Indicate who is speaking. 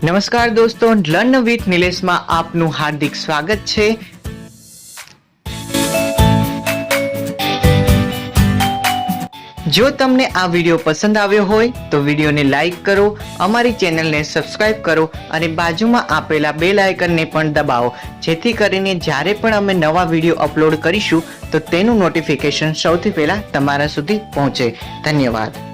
Speaker 1: નમસ્કાર દોસ્તો, learn with નિલેશમાં આપનું હાર્દિક સ્વાગત છે। જો તમને આ વિડીયો પસંદ આવ્યો હોય તો વિડીયોને લાઈક કરો, અમારી ચેનલને સબસ્ક્રાઇબ કરો અને બાજુમાં આપેલા બેલ આઇકનને પણ દબાવો, જેથી કરીને જ્યારે પણ અમે નવા વિડીયો અપલોડ કરીશું તો તેનું નોટિફિકેશન સૌથી પહેલા તમારા સુધી પહોંચે। ધન્યવાદ।